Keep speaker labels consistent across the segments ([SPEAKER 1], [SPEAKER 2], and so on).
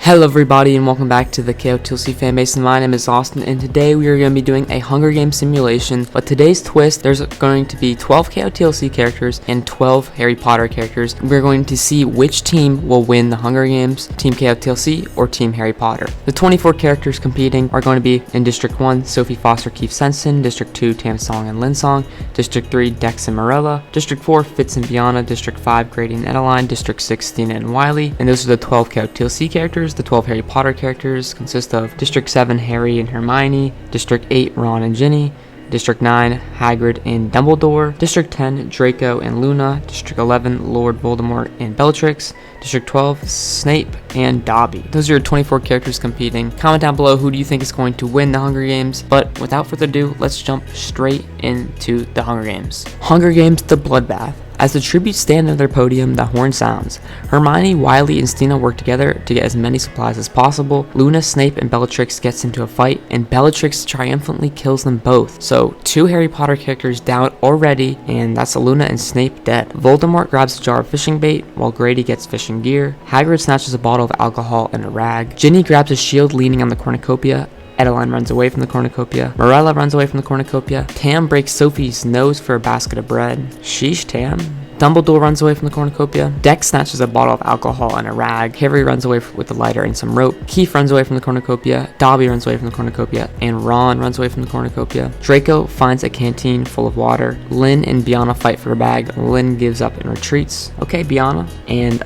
[SPEAKER 1] Hello everybody and welcome back to the KotLC Fanbase, and my name is Austin, and today we are going to be doing a Hunger Games simulation. But today's twist, there's going to be 12 KotLC characters and 12 Harry Potter characters. We're going to see which team will win the Hunger Games, Team KotLC or Team Harry Potter. The 24 characters competing are going to be in District 1, Sophie, Foster, Keith, Sensen, District 2, Tam Song and Lin Song, District 3, Dex and Morella, District 4, Fitz and Biana, District 5, Grady and Adeline, District 6, Stina and Wiley, and those are the 12 KotLC characters. The 12 Harry Potter characters consist of District 7, Harry and Hermione, District 8, Ron and Ginny, District 9, Hagrid and Dumbledore, District 10, Draco and Luna, District 11, Lord Voldemort and Bellatrix, District 12, Snape and Dobby. Those are your 24 characters competing. Comment down below who do you think is going to win the Hunger Games, but without further ado, let's jump straight into the Hunger Games. Hunger Games: The Bloodbath. As the tributes stand on their podium, the horn sounds. Hermione, Wiley, and Stina work together to get as many supplies as possible. Luna, Snape, and Bellatrix gets into a fight, and Bellatrix triumphantly kills them both. So, 2 Harry Potter characters down already, and that's Luna and Snape dead. Voldemort grabs a jar of fishing bait, while Grady gets fishing gear. Hagrid snatches a bottle of alcohol and a rag. Ginny grabs a shield leaning on the cornucopia. Adeline runs away from the cornucopia. Morella runs away from the cornucopia. Tam breaks Sophie's nose for a basket of bread. Sheesh, Tam. Dumbledore runs away from the cornucopia. Dex snatches a bottle of alcohol and a rag. Harry runs away with a lighter and some rope. Keith runs away from the cornucopia. Dobby runs away from the cornucopia. And Ron runs away from the cornucopia. Draco finds a canteen full of water. Lynn and Biana fight for a bag. Lynn gives up and retreats. Okay, Biana. And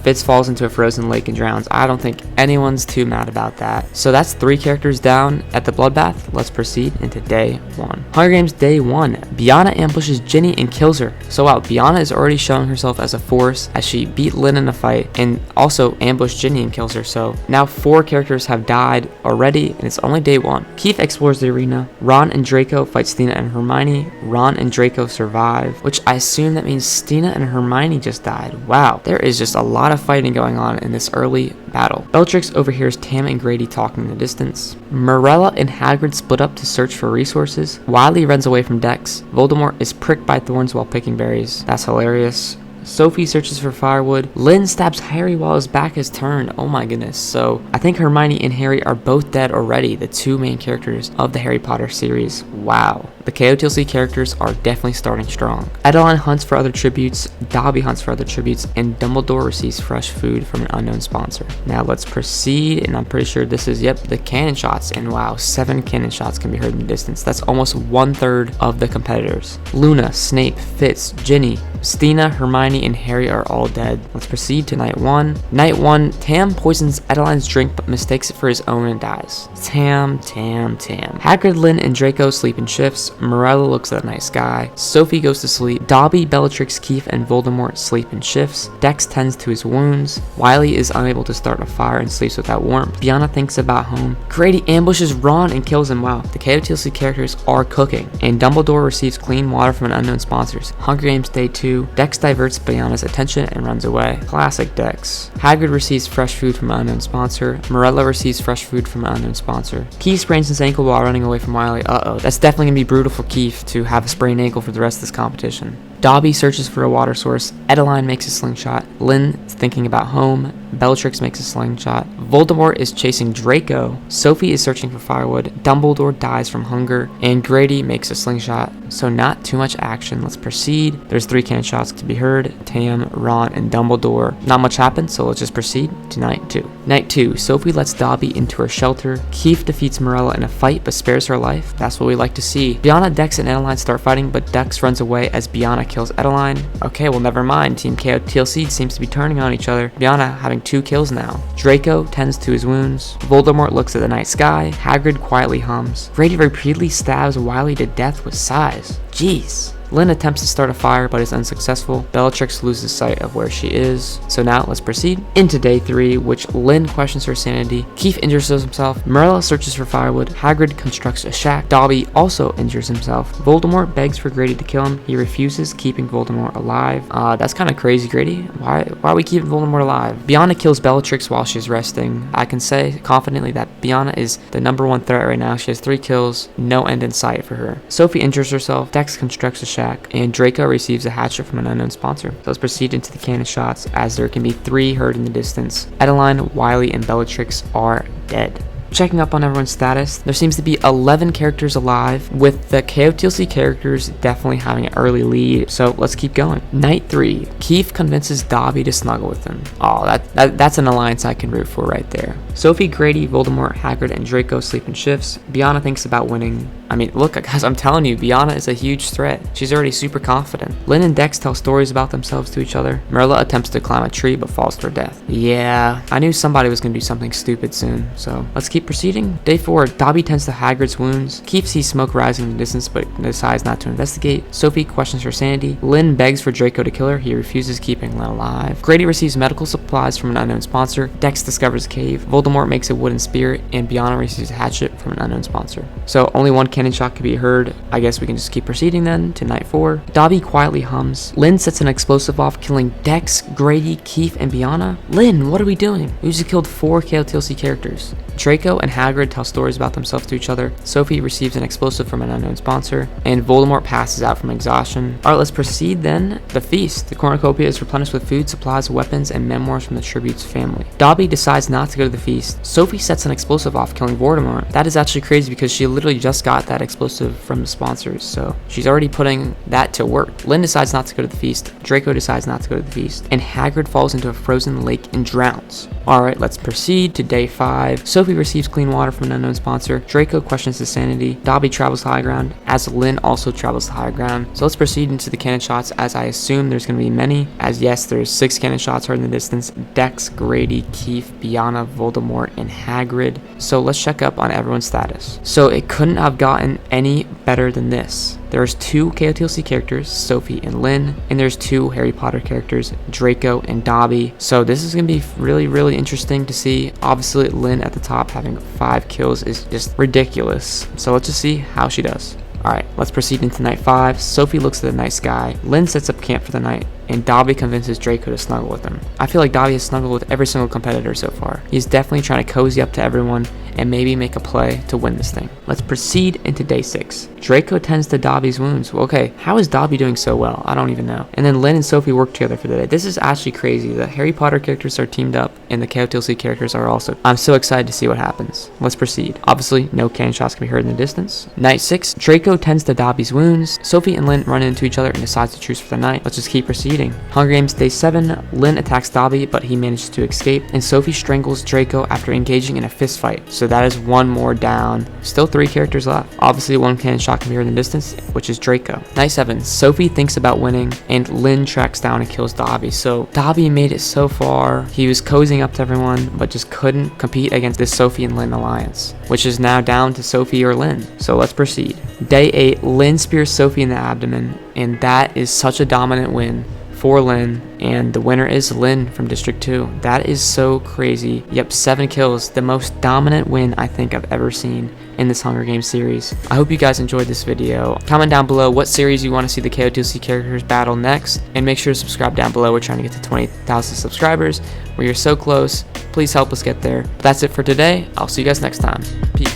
[SPEAKER 1] Fitz falls into a frozen lake and drowns. I don't think anyone's too mad about that. So that's 3 characters down at the bloodbath. Let's proceed into day 1. Hunger Games Day 1. Biana ambushes Ginny and kills her. So wow, Biana is already showing herself as a force as she beat Lynn in a fight and also ambushed Ginny and kills her. So now 4 characters have died already and it's only day 1. Keith explores the arena. Ron and Draco fight Stina and Hermione. Ron and Draco survive, which I assume that means Stina and Hermione just died. Wow, there is just a lot of fighting going on in this early battle. Bellatrix overhears Tam and Grady talking in the distance. Morella and Hagrid split up to search for resources. Wiley runs away from Dex. Voldemort is pricked by thorns while picking berries. That's hilarious. Sophie searches for firewood. Lynn stabs Harry while his back is turned. Oh my goodness. So I think Hermione and Harry are both dead already, the 2 main characters of the Harry Potter series. Wow. The KotLC characters are definitely starting strong. Adeline hunts for other tributes, Dobby hunts for other tributes, and Dumbledore receives fresh food from an unknown sponsor. Now let's proceed, and I'm pretty sure this is, the cannon shots. And wow, 7 cannon shots can be heard in the distance. That's almost 1/3 of the competitors. Luna, Snape, Fitz, Ginny, Stina, Hermione, and Harry are all dead. Let's proceed to night 1. Night 1, Tam poisons Adeline's drink but mistakes it for his own and dies. Tam. Hagrid, Lynn, and Draco sleep in shifts. Morella looks at the night sky. Sophie goes to sleep. Dobby, Bellatrix, Keith, and Voldemort sleep in shifts. Dex tends to his wounds. Wiley is unable to start a fire and sleeps without warmth. Biana thinks about home. Grady ambushes Ron and kills him. Wow, the KotLC characters are cooking. And Dumbledore receives clean water from an unknown sponsors. Hunger Games Day 2. Dex diverts Biana's attention and runs away. Classic Dex. Hagrid receives fresh food from an unknown sponsor. Morella receives fresh food from an unknown sponsor. Keith sprains his ankle while running away from Wiley. That's definitely gonna be brutal for Keith to have a sprained ankle for the rest of this competition. Dobby searches for a water source. Adeline makes a slingshot. Lynn is thinking about home. Bellatrix makes a slingshot. Voldemort is chasing Draco. Sophie is searching for firewood. Dumbledore dies from hunger. And Grady makes a slingshot. So not too much action. Let's proceed. There's 3 cannon shots to be heard. Tam, Ron, and Dumbledore. Not much happened, so let's just proceed to night 2. Night 2. Sophie lets Dobby into her shelter. Keith defeats Morella in a fight but spares her life. That's what we like to see. Biana, Dex, and Adeline start fighting, but Dex runs away as Biana kills Adeline. Okay, well never mind. Team KotLC seems to be turning on each other. Biana having 2 kills now. Draco tends to his wounds. Voldemort looks at the night sky. Hagrid quietly hums. Grady repeatedly stabs Wiley to death with sighs. Jeez. Lynn attempts to start a fire but is unsuccessful. Bellatrix loses sight of where she is. So now let's proceed into day 3, which Lynn questions her sanity. Keith injures himself. Morella searches for firewood. Hagrid constructs a shack. Dobby also injures himself. Voldemort begs for Grady to kill him. He refuses, keeping Voldemort alive. That's kind of crazy, Grady. Why are we keeping Voldemort alive? Biana kills Bellatrix while she's resting. I can say confidently that Biana is the #1 threat right now. She has 3 kills, no end in sight for her. Sophie injures herself. Dex constructs a shack. attack, and Draco receives a hatchet from an unknown sponsor. So let's proceed into the cannon shots, as there can be 3 heard in the distance. Edeline, Wiley, and Bellatrix are dead. Checking up on everyone's status, there seems to be 11 characters alive, with the KotLC characters definitely having an early lead, so let's keep going. Night 3, Keith convinces Dobby to snuggle with him. Oh, that's an alliance I can root for right there. Sophie, Grady, Voldemort, Hagrid, and Draco sleep in shifts. Bianna thinks about winning. I mean, look, guys, I'm telling you, Bianna is a huge threat. She's already super confident. Lynn and Dex tell stories about themselves to each other. Marilla attempts to climb a tree but falls to her death. Yeah, I knew somebody was going to do something stupid soon, so let's keep proceeding. Day 4, Dobby tends to Hagrid's wounds. Keith sees smoke rising in the distance but decides not to investigate. Sophie questions her sanity. Lynn begs for Draco to kill her. He refuses, keeping Lynn alive. Grady receives medical supplies from an unknown sponsor. Dex discovers a cave. Voldemort makes a wooden spear, and Bianna receives a hatchet from an unknown sponsor. So only one cannon shot can be heard. I guess we can just keep proceeding then to night 4. Dobby quietly hums. Lynn sets an explosive off, killing Dex, Grady, Keith, and Bianna. Lynn, what are we doing? We just killed 4 KotLC characters. Draco and Hagrid tell stories about themselves to each other. Sophie receives an explosive from an unknown sponsor, and Voldemort passes out from exhaustion. Alright, let's proceed then. The feast. The cornucopia is replenished with food, supplies, weapons, and memoirs from the tribute's family. Dobby decides not to go to the feast. Sophie sets an explosive off, killing Voldemort. That is actually crazy because she literally just got that explosive from the sponsors, so she's already putting that to work. Lynn decides not to go to the feast. Draco decides not to go to the feast, and Hagrid falls into a frozen lake and drowns. Alright, let's proceed to day 5. Sophie receives clean water from an unknown sponsor. Draco questions his sanity. Dobby travels to high ground, as Lynn also travels to high ground. So let's proceed into the cannon shots, as I assume there's going to be many, as yes, there's 6 cannon shots heard in the distance. Dex, Grady, Keith, Bianna, Voldemort, and Hagrid. So let's check up on everyone's status. So it couldn't have gotten any better than this. There's 2 KotLC characters, Sophie and Lynn, and there's 2 Harry Potter characters, Draco and Dobby. So this is going to be really interesting to see. Obviously, Lynn at the top having 5 kills is just ridiculous. So let's just see how she does. Alright, let's proceed into night 5. Sophie looks at the night sky. Lynn sets up camp for the night, and Dobby convinces Draco to snuggle with him. I feel like Dobby has snuggled with every single competitor so far. He's definitely trying to cozy up to everyone and maybe make a play to win this thing. Let's proceed into day 6. Draco tends to Dobby's wounds. Well, okay, how is Dobby doing so well? I don't even know. And then Lynn and Sophie work together for the day. This is actually crazy. The Harry Potter characters are teamed up, and the KotLC characters are also. I'm so excited to see what happens. Let's proceed. Obviously, no cannon shots can be heard in the distance. Night 6, Draco tends to Dobby's wounds. Sophie and Lynn run into each other and decide to truce for the night. Let's just keep proceeding. Hunger Games day 7, Lynn attacks Dobby, but he manages to escape, and Sophie strangles Draco after engaging in a fist fight. So that is 1 more down. Still 3 characters left. Obviously, 1 cannon shot can be heard in the distance, which is Draco. Night 7, Sophie thinks about winning, and Lynn tracks down and kills Dobby. So Dobby made it so far. He was cozying up to everyone, but just couldn't compete against this Sophie and Lynn alliance, which is now down to Sophie or Lynn. So let's proceed. Day 8, Lynn spears Sophie in the abdomen, and that is such a dominant win for Lynn, and the winner is Lynn from District 2. That is so crazy. Yep, 7 kills, the most dominant win I think I've ever seen in this Hunger Games series. I hope you guys enjoyed this video. Comment down below what series you want to see the KotLC characters battle next, and make sure to subscribe down below. We're trying to get to 20,000 subscribers. We are so close. Please help us get there. But that's it for today. I'll see you guys next time. Peace.